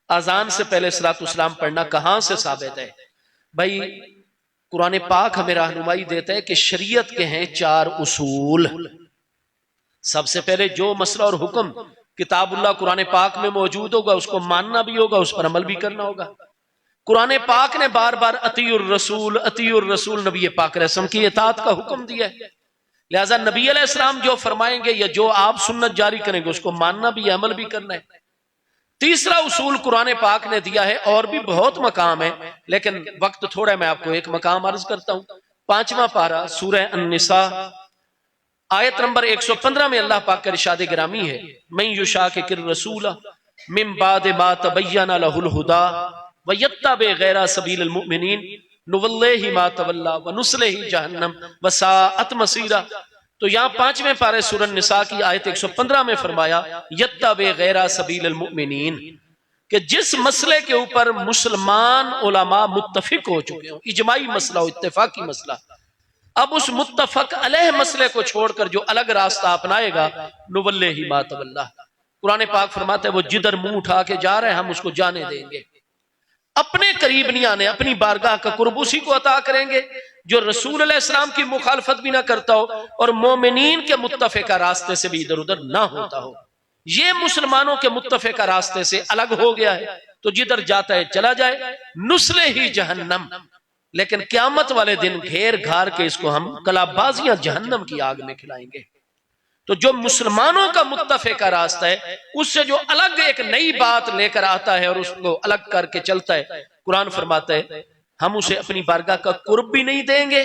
अजान से पहले सलातुस्सलाम पढ़ना कहां से साबित है? भाई कुरान पाक हमें रहनुमाई देता है कि शरीयत के हैं 4 उसूल। सबसे पहले जो मसला और हुक्म किताबुल्लाह कुरान पाक में मौजूद होगा उसको मानना भी होगा, उस पर अमल भी करना होगा। कुरान पाक ने बार बार अतीउर रसूल नबी पाक रसम की इताअत का हुक्म दिया है। लिहाजा नबी अलैहिस्सलाम जो फरमाएंगे या जो आप सुन्नत जारी करेंगे उसको मानना भी है, अमल भी करना है। तीसरा उसूल कुरान पाक ने दिया है, और भी बहुत मकाम है लेकिन वक्त थोड़ा है, मैं आपको एक मकाम अर्ज करता हूं। 5वां पारा सूरह अन-निसा आयत नंबर 115 में अल्लाह पाक का इरशाद गिरामी है, मैं युशाकिर रसूला मिन बाद मा तबय्यना लहुल हुदा व यत्तबि गैरा सबीलिल मुमिनीन नुवल्लिहि मा तवल्ला व नुस्लिहि जहन्नम व साअत मसीरा। तो यहाँ 5वें पारे सूरह निसा की आयत 115 में फरमाया यत्तबि गैरा सबीलिल मुमिनीन, कि जिस मसले के ऊपर मुसलमान उलमा मुत्तफिक हो चुके हो, इजमाई मसला हो, इत्तेफाकी मसला, अब उस मुत्तफक अलैह मसले को छोड़कर जो अलग रास्ता अपनाएगा नुवल्लिहि मा तवल्ला, कुरान पाक फरमाता है वो जिधर मुंह उठा के जा रहे हैं हम उसको जाने देंगे, अपने करीब नहीं आने, अपनी बारगाह का कुर्ब उसी को अता करेंगे जो रसूल अलैहिस्सलाम की मुखालफत भी ना करता हो और मोमिनीन के मुत्तफिका रास्ते से भी इधर उधर ना होता हो। ये मुसलमानों के मुत्तफिका रास्ते से अलग हो गया है, तो जिधर जाता है चला जाए, नुस्ले ही जहन्नम। लेकिन क्यामत वाले दिन घेर घार के इसको हम कलाबाजियां जहन्नम की आग में खिलाएंगे। तो जो मुसलमानों का मुत्तफिका रास्ता है उससे जो अलग एक नई बात लेकर आता है और उसको अलग करके चलता है, कुरान फरमाता है हम उसे अपनी बारगाह का कुर्ब भी नहीं देंगे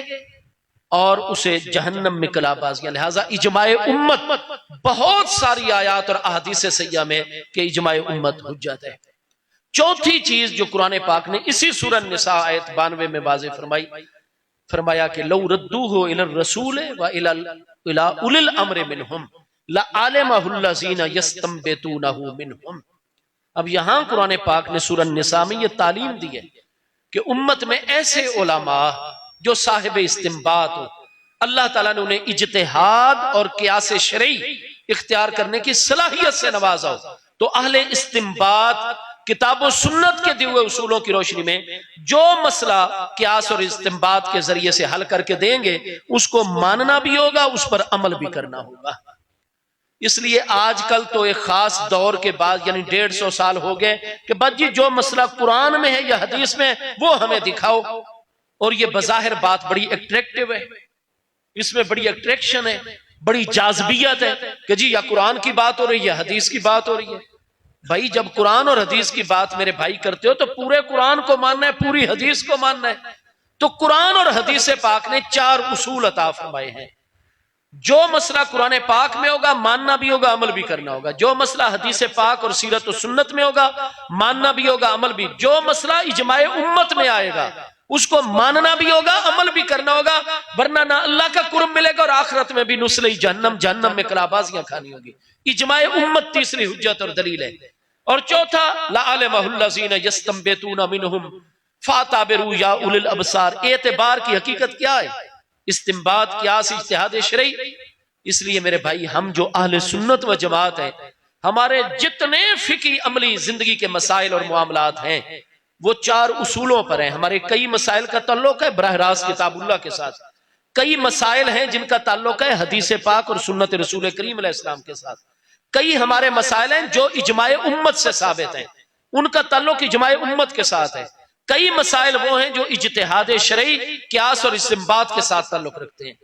और उसे जहन्नम में कलाबाजियां। लिहाजा इजमाए उम्मत, बहुत सारी आयात और अहादीस सैय्या में कि इजमाए उम्मत हुज्जत है। चौथी चीज जो कुरान पाक ने इसी सूरह निसा आयत 92 में वाज़ेह फरमाया कि लौ रद्दूहु इलर रसूल व इला उलिल अम्र मिनहुम लआलिमहु allज़ीना यस्तंबितूनहु मिनहुम। अब यहां कुरान पाक ने सूरह निसा में यह तालीम दी है कि उम्मत में ऐसे उलमा जो साहिब इस्तिंबात हो, अल्लाह ताला ने उन्हें इज्तिहाद और कियास शरई इख्तियार करने की सलाहियत से नवाजा हो, तो अहले इस्तिंबात किताब और सुन्नत के दिए हुए उसूलों की रोशनी में जो मसला कियास और इस्तिंबात के जरिए से हल करके देंगे उसको मानना भी होगा, उस पर अमल भी करना होगा। इसलिए आजकल तो एक खास दौर के बाद यानी 150 साल हो गए कि बस जी जो मसला कुरान में है या हदीस में है वो हमें दिखाओ, और ये बज़ाहिर बात बड़ी अट्रैक्टिव है, इसमें बड़ी अट्रैक्शन है, बड़ी जाज़बियत है कि जी या कुरान की बात हो रही है या हदीस की बात हो रही है। भाई जब कुरान और हदीस की बात मेरे भाई करते हो तो पूरे कुरान को मानना है, पूरी हदीस को मानना है। तो कुरान और हदीस पाक ने 4 उसूल अता फरमाए हैं। जो मसला कुरान पाक में होगा मानना भी होगा, अमल भी करना होगा। जो मसला हदीस पाक और सीरत और सुन्नत में होगा मानना भी होगा, अमल भी। जो मसला इजमाए उम्मत में आएगा उसको मानना भी होगा, अमल भी करना होगा, वरना ना अल्लाह का कुर्ब मिलेगा और आखिरत में भी नुस्ले जहन्नम, जहन्नम में कलाबाजियां खानी होगी। इजमाए उम्मत तीसरी हुज्जत और दलील है। और चौथा लआलिमहु allज़ीना यस्तंबितूना मिनहुम फाताबिरू या उलिल अबसार। एतबार की हकीकत क्या है? इस्तिंबात, कियास, इज्तिहाद शरई। इसलिए मेरे भाई हम जो अहले सुन्नत व जमात है, हमारे जितने फिकी अमली जिंदगी के मसाइल और मामलात हैं वो 4 उसूलों पर हैं। हमारे कई मसाइल का ताल्लुक है बराह रास्त किताबुल्लाह के साथ, कई मसाइल हैं जिनका ताल्लुक है हदीस पाक और सुन्नत रसूल करीम अलैहिस्सलाम के साथ, कई हमारे मसाइल हैं जो इजमाए उम्मत से साबित हैं, उनका ताल्लुक इजमाए उम्मत के साथ है। कई मसाइल वो हैं जो इज्तिहाद शरई, कियास और इस्तिंबात के साथ ताल्लुक रखते हैं।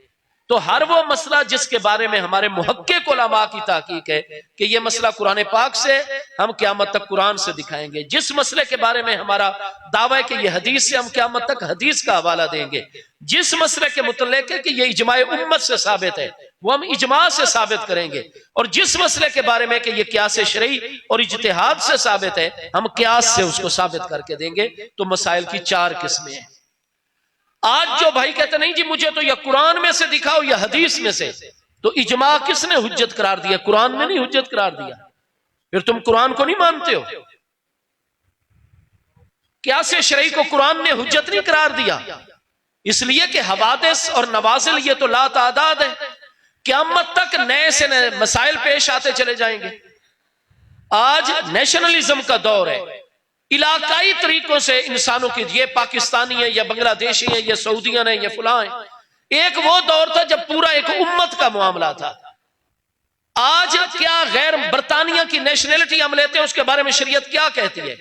तो हर वो मसला जिसके बारे में हमारे मुहक्किक उलमा की ताकीक है कि ये मसला कुरान पाक से, हम क़यामत तक कुरान से दिखाएंगे। जिस मसले के बारे में हमारा दावा है कि ये हदीस से, हम क़यामत तक हदीस का हवाला देंगे। जिस मसले के मुतल्लिक़ है कि ये इजमाए उम्मत से साबित है वो हम इजमा से साबित करेंगे, और जिस मसले के बारे में कि ये कियास शरई और इज्तिहाद से साबित है हम कियास से उसको साबित करके देंगे। तो मसाइल की 4 किस्में हैं। आज जो भाई कहते नहीं जी मुझे तो या कुरान में से दिखाओ या हदीस में से, तो इजमा किसने हुज्जत करार दिया? कुरान ने नहीं हुज्जत करार दिया। फिर तुम कुरान को नहीं मानते हो। कियास शरई को कुरान ने हुज्जत नहीं करार दिया, इसलिए कि हवादिस और नवाजिल ये तो ला तादाद है, क़यामत तक नए से नए मसाइल पेश आते चले जाएंगे। आज नेशनलिज्म का दौर है, इलाकाई तरीकों से इंसानों की, ये पाकिस्तानी है या बांग्लादेशी है, ये सऊदियन है, ये फलां है। एक वो दौर था जब पूरा एक उम्मत का मामला था। आज क्या गैर बरतानिया की नेशनैलिटी हम लेते हैं, उसके बारे में शरीयत क्या कहती है?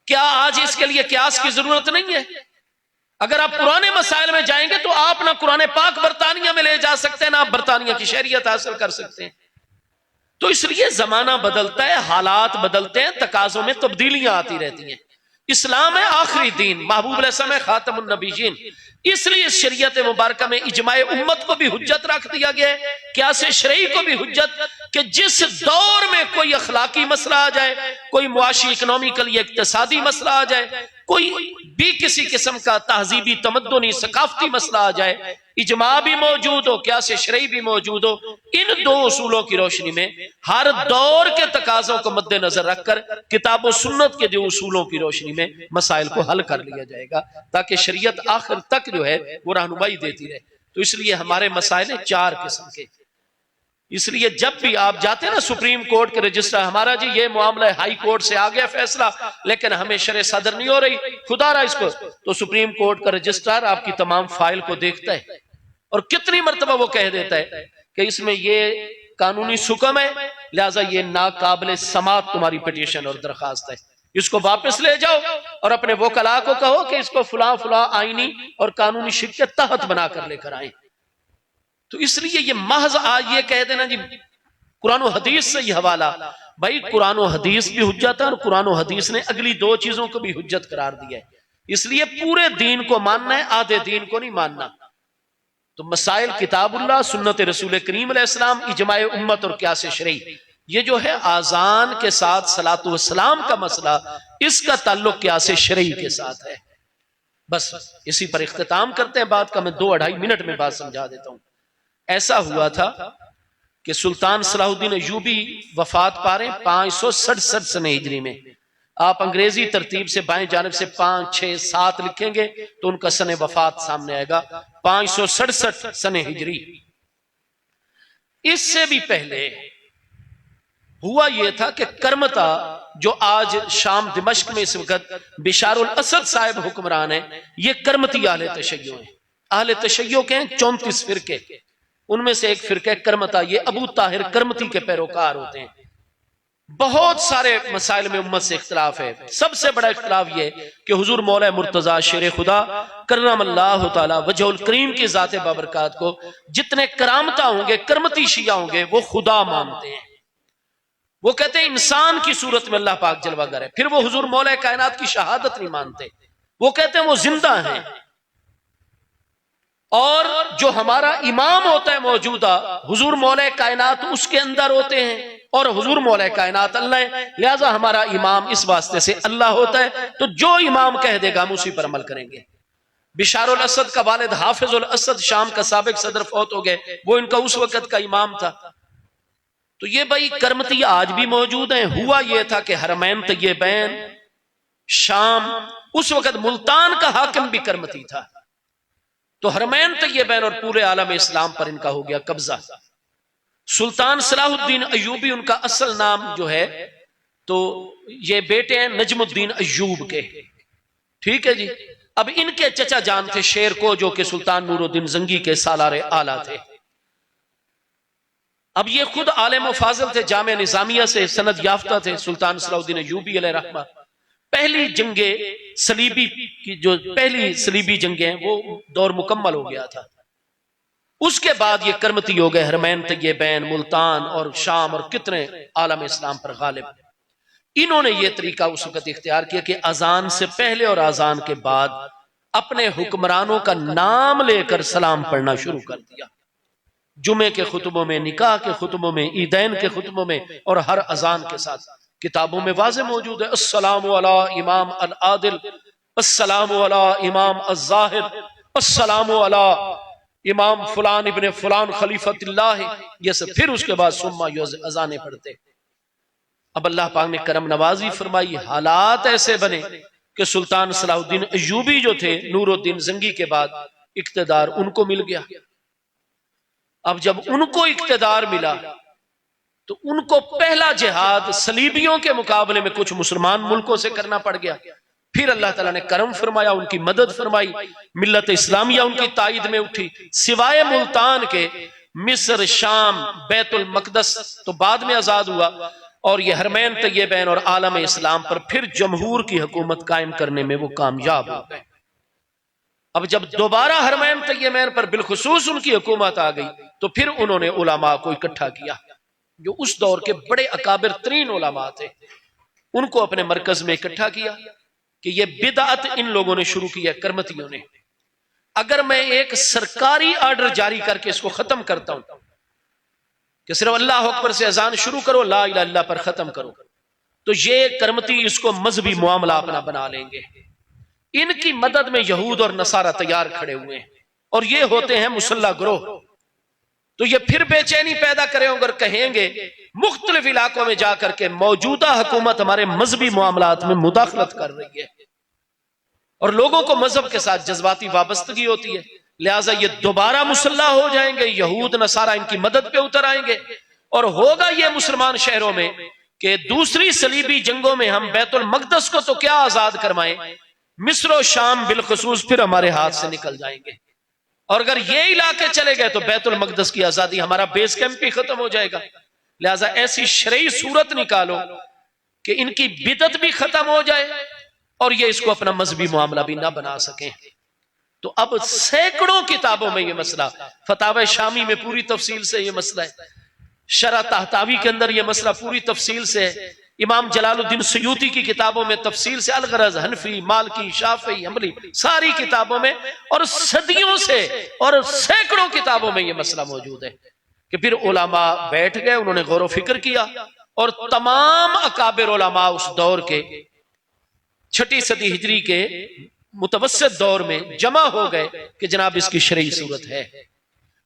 क्या आज इसके लिए क्यास की जरूरत नहीं है? अगर आप पुराने मसाइल में जाएंगे तो आप ना कुरान पाक बरतानिया में ले जा सकते हैं, ना आप बरतानिया की शरीयत हासिल कर सकते हैं। तो इसलिए जमाना बदलता है, हालात बदलते हैं, तकाजों में तब्दीलियां आती रहती हैं। इस्लाम है आखिरी दीन, महबूब अलैहिस्सलाम है खातमुन नबीयीन, इसलिए शरीयत मुबारक में इजमाए उम्मत को भी हुज्जत रख दिया गया है, क्यास शरई को भी हुज्जत, कि जिस दौर में कोई अखलाकी मसला आ जाए, कोई मुआशी इकोनॉमिकल या इक्तिसादी मसला आ जाए, कोई भी किसी किस्म का तहजीबी तमद्दुनी सकाफती मसला आ जाए, इजमा भी मौजूद हो, क्यास शरई भी मौजूद हो, इन दो उसूलों की रोशनी में हर दौर के तकाजों को मद्देनजर रखकर किताब और सुन्नत के जो उसूलों की रोशनी में मसाइल को हल कर लिया जाएगा, ताकि शरीयत आखिर तक जो है वो रहनुमाई देती रहे। तो इसलिए हमारे मसाइल हैं 4 किस्म के। इसलिए जब भी आप जाते हैं ना सुप्रीम कोर्ट के रजिस्टर, हमारा जी ये मामला है, हाई कोर्ट से आ गया फैसला लेकिन हमें शरह सदर नहीं हो रही, खुदा रहा इसको, तो सुप्रीम कोर्ट का रजिस्ट्रार आपकी तमाम फाइल को देखता है और कितनी मरतबा वो कह देता है कि इसमें ये कानूनी सुकम है, लिहाजा ये नाकाबिल समात तुम्हारी पिटीशन और दरखास्त है, इसको वापस ले जाओ और अपने वकला को कहो कि इसको फुला फुला आईनी और कानूनी शिक के तहत बनाकर लेकर आए। तो इसलिए ये महज आज ये कह देना जी कुरान और हदीस से ही हवाला, भाई कुरान और हदीस भी हुज्जत है और कुरान और हदीस ने अगली 2 चीजों को भी हुज्जत करार दिया है। इसलिए पूरे दीन को मानना है, आधे दीन को नहीं मानना। तो मसाइल किताबुल्लाह, सुन्नत रसूल करीम अलैहिस्सलाम, इजमाए उम्मत और क्यास शरई, ये जो है आजान के साथ सलातु व सलाम का मसला, इसका ताल्लुक क्यास शरई के साथ है। बस इसी पर इख्तिताम करते हैं बात का। मैं 2-2.5 मिनट में बात समझा देता हूं। ऐसा हुआ था कि सुल्तान सलाहुद्दीन अय्यूबी वफात पा रहे 567 सने हिजरी में। आप अंग्रेजी तरतीब से बाएं जानिब से 5, 6, 7 लिखेंगे तो उनका सने वफात सामने आएगा, 567 सने हिजरी। इससे भी पहले हुआ यह था कि करमता, जो आज शाम दिमश्क में इस वक्त बिशारुल असद साहिब हुक्मरान है, ये करमती आहले तशय्यो हैं। आहले तशय्यो के 34 फिरके, उनमें से एक फिरके करमता, ये अबू ताहिर करमती के पैरोकार होते हैं। बहुत सारे मसाइल में उम्मत से इख्तिलाफ है। सबसे बड़ा इख्तिलाफ ये कि हुजूर मौला मुर्तजा शेर खुदा करमल्लाहु तआला वजहुल करीम की जात बाबरकात को जितने करामता होंगे, करमती शिया होंगे, वो खुदा मानते हैं। वो कहते हैं इंसान की सूरत में अल्लाह पाक जलवागर है। फिर वो हुजूर मौला कायनात की शहादत नहीं मानते, वो कहते हैं वो जिंदा हैं। और जो हमारा इमाम होता है मौजूदा, हुजूर मौला कायनात उसके अंदर होते हैं और हुजूर मौला कायनात अल्लाह है, लिहाजा हमारा इमाम इस वास्ते से अल्लाह होता है। तो जो इमाम कह देगा हम उसी पर अमल करेंगे। बिशारुल असद का वालिद हाफिजुल असद शाम का साबिक सदर फौत हो गए, वो इनका उस वक्त का इमाम था। तो ये भाई करमती आज भी मौजूद हैं। हुआ यह था कि हरमैन तय्यबैन शाम, उस वक्त मुल्तान का हाकिम भी करमती था, तो हरमैन तय्यबैन और पूरे आलम इस्लाम पर इनका हो गया कब्जा। सुल्तान सलाहुद्दीन अय्यूबी उनका असल नाम जो है, तो ये बेटे हैं नजमुद्दीन अय्यूब के, ठीक है जी। अब इनके चचा जान थे शेर को, जो कि सुल्तान नूरुद्दीन जंगी के सालारे आला थे। अब ये खुद आलिम व फाजिल थे, जामे निजामिया से सनद याफ्ता थे। सुल्तान सलाहुद्दीन अय्यूबी अलैहि रहमा पहली जंगे सलीबी की, जो पहली सलीबी जंगे हैं, वो दौर मुकम्मल हो गया था। उसके बाद ये करमती हो गए, हरमैन तय्यबैन, मुल्तान और शाम और कितने आलम इस्लाम पर गालिब। इन्होंने ये तरीका उस वक्त इख्तियार किया कि अजान से पहले और अजान के बाद अपने हुक्मरानों का नाम लेकर सलाम पढ़ना शुरू कर दिया। जुमे के खुतबों में, निकाह के खुतबों में, ईदैन के खुतबों में और हर अजान के साथ किताबों में वाज़े मौजूद है, अस्सलामु अला इमाम अल आदिल, अस्सलामु अला इमाम अज़्ज़ाहिर, अस्सलामु अला इमाम फुलान इब्ने फुलान खलीफतुल्लाह, ये सब। फिर उसके बाद सुम्मा अजाने पढ़ते। अब अल्लाह पाक ने करम नवाजी फरमाई, हालात ऐसे बने कि सुल्तान सलाहुद्दीन अय्यूबी जो थे नूरुद्दीन जंगी के बाद, इक्तदार उनको मिल गया। अब जब उनको इक्तदार मिला तो उनको पहला जिहाद सलीबियों के मुकाबले में कुछ मुसलमान मुल्कों से करना पड़ गया। फिर अल्लाह ताला ने करम फरमाया, उनकी मदद फरमाई, मिल्लत इस्लामिया उनकी ताईद में उठी। सिवाय मुल्तान के मिस्र, शाम, बैतुल मकदस तो बाद में आजाद हुआ, और ये हरमैन तैयबैन और आलम इस्लाम पर फिर जमहूर की हुकूमत कायम करने में वो कामयाब हो गए। अब जब दोबारा हरमैन तैयबैन पर बिलखुसूस उनकी हुकूमत आ गई, तो फिर उन्होंने उलमा को इकट्ठा किया, जो उस दौर के बड़े अकाबिर तरीन उलमा थे, उनको अपने मरकज में इकट्ठा किया कि ये बिदअत इन लोगों ने शुरू की है, करमतियों ने। अगर मैं एक सरकारी ऑर्डर जारी करके इसको खत्म करता हूं कि सिर्फ अल्लाह अकबर से अजान शुरू करो, ला इलाहा इल्लल्लाह पर खत्म करो, तो ये करमती इसको मजहबी मामला अपना बना लेंगे। इनकी मदद में यहूद और नसारा तैयार खड़े हुए हैं, और ये होते हैं मुसल्ला ग्रोह। तो ये फिर बेचैनी पैदा करेंगे और कहेंगे मुख्तलिफ इलाकों में जाकर के मौजूदा हुकूमत हमारे मजहबी मामलात में मुदाखलत कर रही है, और लोगों को मजहब के साथ जज्बाती वाबस्तगी होती है, लिहाजा ये दोबारा मुसल्ला हो जाएंगे, यहूद नसारा इनकी मदद पे उतर आएंगे, और होगा ये मुसलमान शहरों में कि दूसरी सलीबी जंगों में हम बैतुल मकदस को तो क्या आजाद करवाएं, मिस्र और शाम बिलखुसूस फिर हमारे हाथ से निकल जाएंगे। और अगर ये इलाके चले गए तो बैतुल मकदस की आजादी, हमारा बेस कैंप भी खत्म हो जाएगा। लिहाजा ऐसी शरई सूरत निकालो कि इनकी बिदत भी खत्म हो जाए और ये इसको अपना मजहबी मामला भी ना बना सकें। तो अब सैकड़ों किताबों में ये मसला, फतावा शामी में पूरी तफसील से ये मसला है, शरह तहतावी के अंदर ये मसला पूरी तफसील से है, इमाम जलालुद्दीन सयूती की किताबों में तफसील से, अलगरज, हनफी, मालकी, शाफी, हम्बली, सारी किताबों में और सदियों से और सैकड़ों किताबों में यह मसला मौजूद है कि फिर उलमा बैठ गए, उन्होंने गौर फिक्र किया, और तमाम अकाबिर उलमा उस दौर के 6ठी सदी हिजरी के मुतवस्सित दौर में जमा हो गए कि जनाब इसकी शरई सूरत है।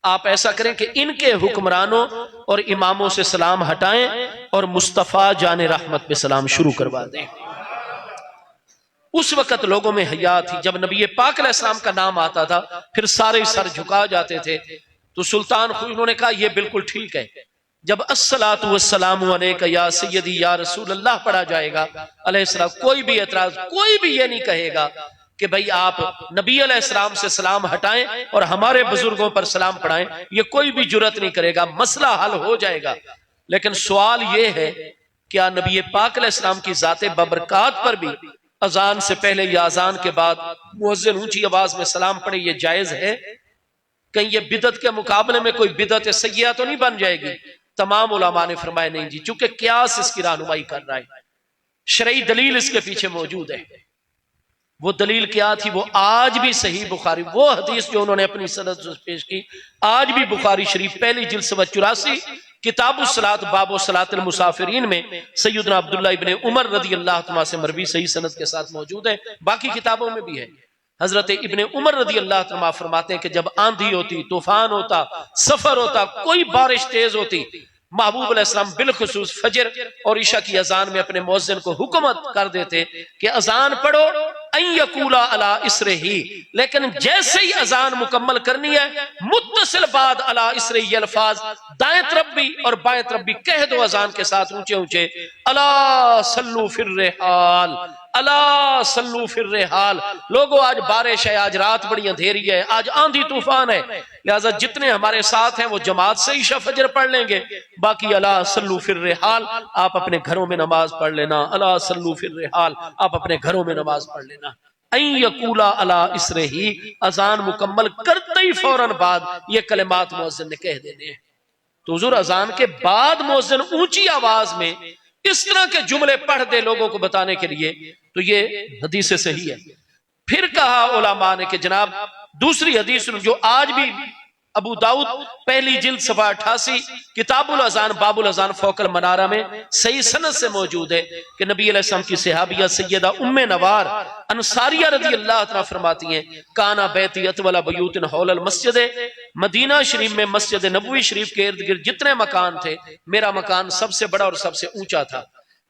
आप ऐसा करें कि इनके हुक्मरानों और इमामों से सलाम हटाएं और मुस्तफा जाने रहमत पे सलाम शुरू करवा दें। उस वक्त लोगों में हया थी, जब नबी पाक अलैहिस्सलाम का नाम आता था फिर सारे सर झुका जाते थे। तो सुल्तान खुद उन्होंने कहा यह बिल्कुल ठीक है, जब अस्सलातु वस्सलामु अलैका या सय्यदी या रसूल अल्लाह पढ़ा जाएगा अलैहिस्सलाम, कोई भी एतराज, कोई भी ये नहीं कहेगा कि भाई आप नबी अलैहिस्सलाम से सलाम हटाएं और हमारे बुजुर्गों पर सलाम पढ़ाएं, ये कोई भी जुर्रत नहीं करेगा, मसला हल हो जाएगा। लेकिन सवाल ये है, क्या नबी पाक अलैहिस्सलाम की जाते बबरकात पर भी अजान से पहले या अजान के बाद मुअज्जिन ऊंची आवाज में सलाम पढ़े, ये जायज है? कहीं ये बिदत के मुकाबले में कोई बिदत सय्या तो नहीं बन जाएगी? तमाम उलमा ने फरमाया नहीं जी, चूंकि क्यास इसकी रहनुमाई कर रहा है, शरई दलील इसके पीछे मौजूद है। वो दलील क्या थी? वो आज भी सही बुखारी, वो हदीस जो उन्होंने अपनी सनद से पेश की, आज भी बुखारी शरीफ पहली जिल्द 84 किताबुस सलात बाबो सलातुल मुसाफिरीन में सैयदना अब्दुल्लाह इब्ने उमर रदी अल्लाह तआला से मरवी सही सनद के साथ मौजूद है, बाकी किताबों में भी है। हजरत इब्ने उमर रदी अल्लाह तआला फरमाते हैं कि जब आंधी होती, तूफान होता, सफर होता, कोई बारिश तेज होती, महबूब अलैहिस्सलाम बिलखुसूस फजर और इशा की अजान में अपने मुअज्जिन को हुक्मत कर देते कि अजान पढ़ो अयकूला अला इसरे ही, लेकिन जैसे ही अजान मुकम्मल करनी है मुत्तसिल बाद अला इसरे ही अल्फाज दाएं तरफ भी और बाएं तरफ भी कह दो अजान के साथ ऊंचे ऊंचे, अला सल्लू फिर रेहाल, अला सल्लू फिर रेहाल। लोगों आज बारिश है, आज रात बड़ी अंधेरी है, आज आंधी तूफान है, लिहाजा जितने हमारे साथ हैं वो जमात से ईशा फजर पढ़ लेंगे, बाकी अला सल्लू फिर रेहाल, आप अपने घरों में नमाज पढ़ लेना, अला सल्लू फिर रेहाल, आप अपने घरों में नमाज पढ़ लेना। अयकूला अला इसरे ही, अजान मुकम्मल करते ही फौरन बाद ये कलिमात मुअज्जिन ने कह देने हैं। तो हुजूर अजान के बाद मुअज्जिन ऊंची आवाज में इस तरह के जुमले पढ़ दे लोगों को बताने के लिए, तो ये हदीस से सही है। फिर कहा उलमा ने कि जनाब दूसरी हदीस जो आज भी अबू दाऊद पहली जिल्द सफा 88 किताबुल अजान बाबुल अजान फौकल मनारा में सही सनद से मौजूद है कि नबी अलैहिस्सलाम की सहाबिया सैयदा उम्मे नवार अंसारिया रदी अल्लाह तआला फरमाती हैं, काना बैती अतवला बयूतिन हौलल मस्जिद, मदीना शरीफ में मस्जिद नबवी शरीफ के इर्द गिर्द जितने मकान थे, मेरा मकान सबसे बड़ा और सबसे ऊंचा था।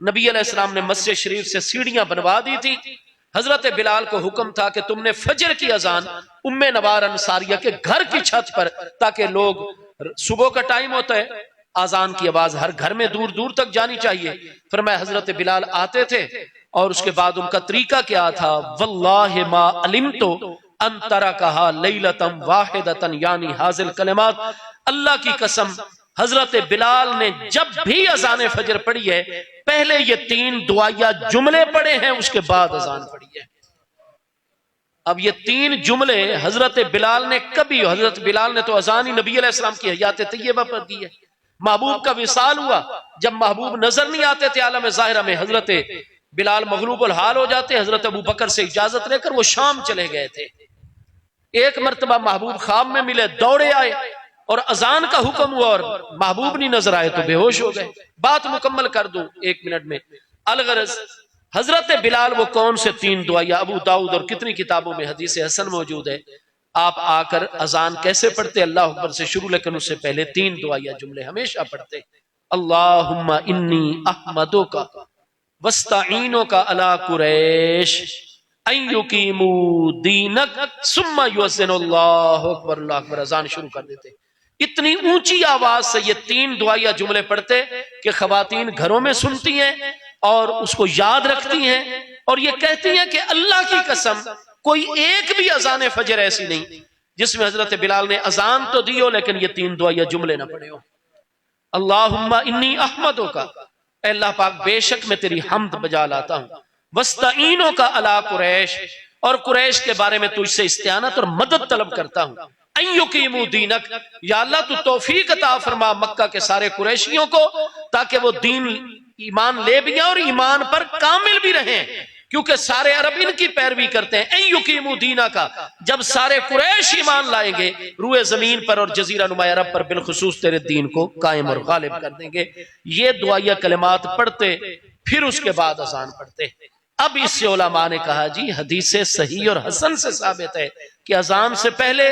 नबी अलैहिस्सलाम ने मस्जिद शरीफ से सीढ़ियां बनवा दी थी। हजरत बिलाल को हुक्म था कि तुमने फजर की अजान उम्मे नवार अंसारिया के घर की छत पर, ताकि लोग, सुबह का टाइम होता है, आजान की आवाज हर घर में दूर दूर तक जानी चाहिए। फरमाया हजरत बिलाल आते थे और उसके बाद उनका तरीका क्या था, वल्लाहि मा अलिमतु अन तरकहा लैलतन वाहिदतन यानी हाजिल कलिमात, अल्लाह की कसम हजरत बिलाल ने जब भी अजान फजर पढ़ी है पहले ये 3 दुआया जुमले पढ़े हैं, उसके बाद अजान पढ़ी है। अब ये 3 जुमले हजरत बिलाल ने कभी, हजरत बिलाल ने तो अजान ही नबी अलैहिस्सलाम की हयात तैयबा पर दी है। महबूब का विसाल हुआ, जब महबूब नजर नहीं आते थे आलम ज़ाहिरा में, हजरत बिलाल मगलूबुल हाल हो जाते, हजरत अबू बकर से इजाजत लेकर वो शाम चले गए थे। एक मर्तबा महबूब ख्वाब में मिले, दौड़े आए और अजान का हुक्म हुआ और महबूब नहीं नजर आए तो बेहोश हो गए। बात मुकम्मल कर दूं 1 मिनट में। अलगरज हजरत बिलाल वो कौन से 3 दुआया, अबू दाऊद और कितनी किताबों में हदीस हसन मौजूद है, आप आकर अजान कैसे पढ़ते, अल्लाह अकबर से शुरू, लेकिन उससे पहले 3 दुआया जुमले हमेशा पढ़ते। अल्लाहुम्मा इन्नी अहमदुका वस्ताईनुका अला कुरैश अन युकीमू दीनक सुम्मा युअज़्ज़िनुल्लाहु अकबर, अल्लाहु अकबर, अजान शुरू कर देते। इतनी ऊंची आवाज से ये 3 दुआया जुमले पढ़ते कि खवातीन घरों में सुनती हैं और उसको याद रखती हैं और ये कहती हैं कि अल्लाह की कसम कोई एक भी अजान फजर ऐसी नहीं जिसमें हजरत बिलाल ने अजान तो दी हो लेकिन ये 3 दुआया जुमले ना पढ़े हो। अल्लाहुम्मा इन्नी अहमदुका, अल्लाह पाक बेशक मैं तेरी हम्द बजा लाता हूं, वस्ताईनो का अला कुरैश, और कुरैश के बारे में तुझसे इस्तियानत और मदद तलब करता हूं। अन युकीमू दीनक, या अल्लाह तू तौफीक अता फरमा मक्का के सारे कुरैशियों को ताकि वो दीन ईमान ले भी और ईमान पर कामिल भी रहें, क्योंकि सारे अरब इनकी पैरवी करते हैं। ऐ युकीमू दीना का, जब सारे कुरैश ईमान लाएंगे रूए जमीन पर और जजीरा नुमा अरब पर बिलखुसूस तेरे दीन को कायम और गालिब कर देंगे। ये दुआया कलिमात पढ़ते फिर उसके बाद अजान पढ़ते। अब इससे उलमा ने कहा जी हदीस सही और हसन से साबित है कि अजान से पहले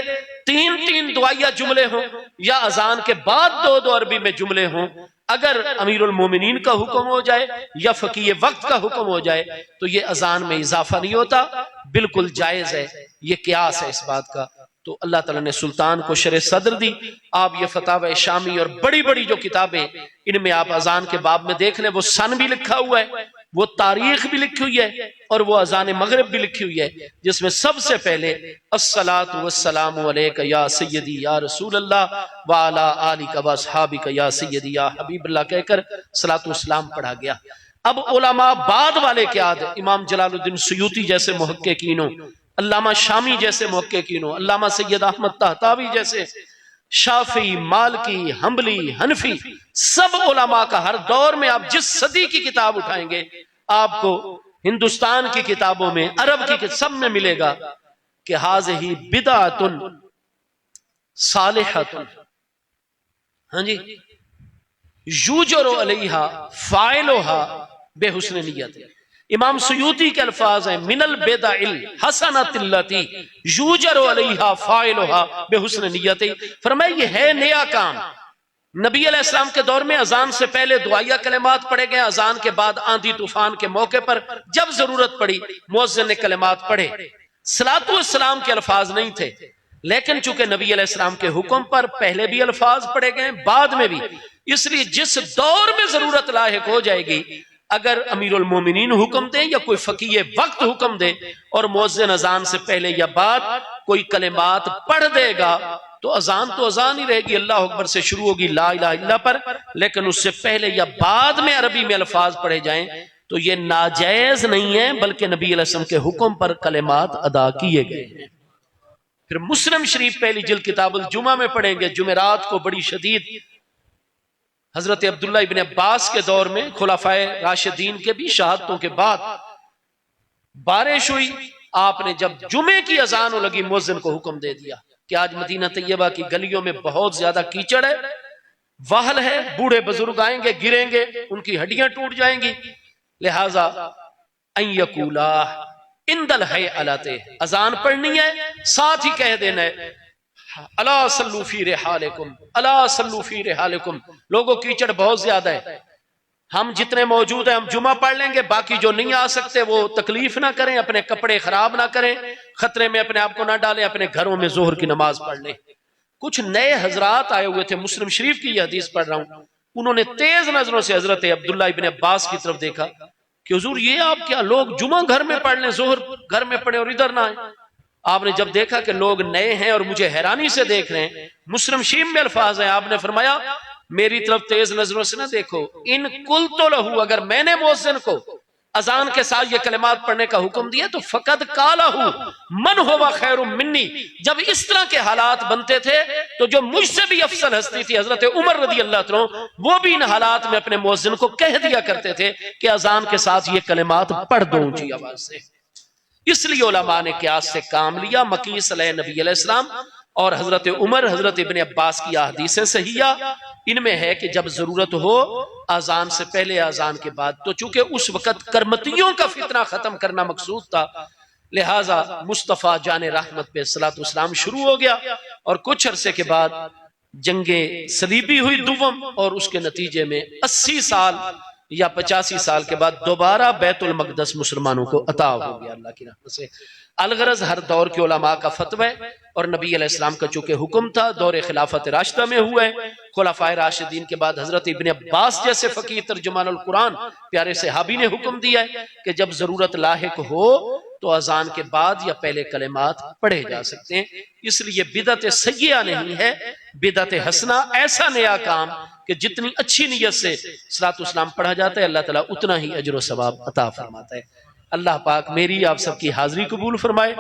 3 दुआया जुमले हों या अजान के बाद 2 अरबी में जुमले हों। अगर अमीरुल मोमिनीन का हुक्म हो जाए या फकीह वक्त का हुक्म हो जाए तो ये अजान में इजाफा नहीं होता, बिल्कुल जायज है, ये कियास है इस बात का। तो अल्लाह ताला ने सुल्तान को शरे सदर दी। आप ये फतावा शामी और बड़ी बड़ी जो किताबें इनमें आप अजान के बाब में देख लें, वो सन भी लिखा हुआ है, वो तारीख भी लिखी हुई है और वो अजान मगरिब भी लिखी हुई है, जिसमें सबसे पहले अस्सलातु वस्सलामु अलैका या सय्यदी या रसूल अल्लाह व अला आलिका व अस्हाबिका या सय्यदी या हबीबल्लाह कहकर सलातु वस्सलाम पढ़ा गया। अब उलमा बाद वाले क्या, इमाम जलालुद्दीन सुयूती जैसे मुहक्किकीनों, अल्लामा शामी जैसे मुहक्किकीनों, अल्लामा सैयद अहमद तहतावी जैसे, शाफी, मालकी, हम्बली, हनफी, सब उलमा का हर दौर में आप जिस सदी की किताब उठाएंगे आपको हिंदुस्तान की किताबों में, अरब की सब में मिलेगा कि हाज़िही बिदअतुन सालिहतुन, हाँ जी, युजरु अलैहा फाइलुहा बेहुस्न नियत। इमाम सुयूती के अल्फाज हैं मिनल बिदअल हसनतिल्लती युजरु अलैहा फाइलुहा बेहुस्न नियत। फरमाया ये है नया काम। नबी अलैहिस्सलाम के दौर में अजान से पहले दुआया कलिमात पढ़े गए, अजान के बाद आंधी तूफान के मौके पर जब जरूरत पड़ी मुअज्जिन ने कलिमात पढ़े। सलातु वस्सलाम के अल्फाज नहीं थे, लेकिन चूंकि नबी अलैहिस्सलाम के हुक्म पर पहले भी अल्फाज पढ़े गए बाद में भी, इसलिए जिस दौर में जरूरत लायक हो जाएगी, अगर अमीरुल मोमिनीन हुक्म दे या कोई फकीह वक्त हुक्म दे और मुअज्जिन अजान से पहले या बाद कोई कलिमात पढ़ देगा तो अजान ही रहेगी, अल्लाह अकबर से शुरू होगी ला इलाहा इल्लल्लाह पर, लेकिन उससे पहले या बाद में अरबी में अल्फाज पढ़े जाएं तो ये नाजायज नहीं है, बल्कि नबी अलैहि सल्लम के हुक्म पर कलिमात अदा किए गए हैं। फिर मुस्लिम शरीफ पहली जिल्द किताबुल जुमा में पढ़ेंगे, जुमेरात को बड़ी शदीद हजरत अब्दुल्ला इब्न अब्बास के दौर में खुलाफाए राशिदीन के भी शहादतों के बाद बारिश हुई, आपने जब जुमे की अजान हो लगी मुअज्जिन को हुक्म दे दिया कि आज मदीना तैयबा की गलियों में बहुत ज्यादा कीचड़ है, वाहल है, बूढ़े बुजुर्ग आएंगे, गिरेंगे, उनकी हड्डियां टूट जाएंगी, लिहाजा अन यकूला इंदल है अलाते, अजान पढ़नी है, साथ ही कह देना है अला सल्लू फी रिहालिकुम, अला सल्लू फी रिहालिकुम। लोगों कीचड़ बहुत ज्यादा है, हम जितने मौजूद हैं हम जुमा पढ़ लेंगे, बाकी जो नहीं आ सकते वो तकलीफ ना करें, अपने कपड़े खराब ना करें, खतरे में अपने आप को ना डालें, अपने घरों में जोहर की नमाज पढ़ लें। कुछ नए हजरात आए हुए थे, मुस्लिम शरीफ की यह हदीस पढ़ रहा हूं, उन्होंने तेज नजरों से हजरत अब्दुल्ला इब्ने अब्बास की तरफ देखा कि हुजूर ये आप क्या, लोग जुमा घर में पढ़ लें, जोहर घर में पढ़े और इधर ना आए। आपने जब देखा कि लोग नए हैं और मुझे हैरानी से देख रहे हैं, मुस्लिम शीम में अल्फाज है, आपने फरमाया मेरी तरफ तेज नजरों से ना देखो, इन कुल तो लहू, अगर मैंने मुअज्जिन को अजान के साथ ये कलिमात पढ़ने का हुक्म दिया तो फकद कालहू मन हुवा खैरुम मिन्नी। जब इस तरह के हालात बनते थे तो जो मुझसे भी अफसल हस्ती थी हजरत उमर रदी अल्लाह तआला, वो भी इन हालात में अपने मुअज्जिन को कह दिया करते थे कि अजान के साथ ये कलिमात पढ़ दो ऊंची आवाज से। इसलिए उलमा ने क़यास से काम लिया। मकीस नबी अलैहिस्सलाम और हजरत उमर, हजरत इब्ने अब्बास की अहदीसें सहिया, इनमें है कि जब जरूरत हो अजान से पहले, अजान के बाद, तो चूंकि उस वक्त करमतियों का फितना खत्म करना मकसूद था, लिहाजा मुस्तफ़ा जान रहमत पे सलातो सलाम शुरू हो गया। और कुछ अरसे के बाद जंगे सलीबी हुई दुवम, और उसके नतीजे में 80 साल या 85 साल के बाद दोबारा बैतुल मक़दस मुसलमानों को अता हो गया अल्लाह की रहमत से। अलगरज हर दौर के उलमा का फतवा है, और नबी अलैहिस्सलाम का चूंकि हुक्म था, दौर खिलाफत राशिदा में हुआ है। खुलाफाए राशिदीन के बाद हजरत इब्ने अब्बास जैसे फकीह तर्जुमानुल कुरान प्यारे सहाबी ने हुक्म दिया है कि जब जरूरत लाहिक हो तो अजान के बाद या पहले कलिमात पढ़े जा सकते हैं। इसलिए बिदअत सय्यिआ नहीं है, बिदअत हसना ऐसा नया काम कि जितनी अच्छी नीयत से सलातो सलाम पढ़ा जाता है, अल्लाह ताला उतना ही अजर व सवाब अता फरमाता है। अल्लाह पाक मेरी आप सबकी हाजिरी कबूल फरमाए।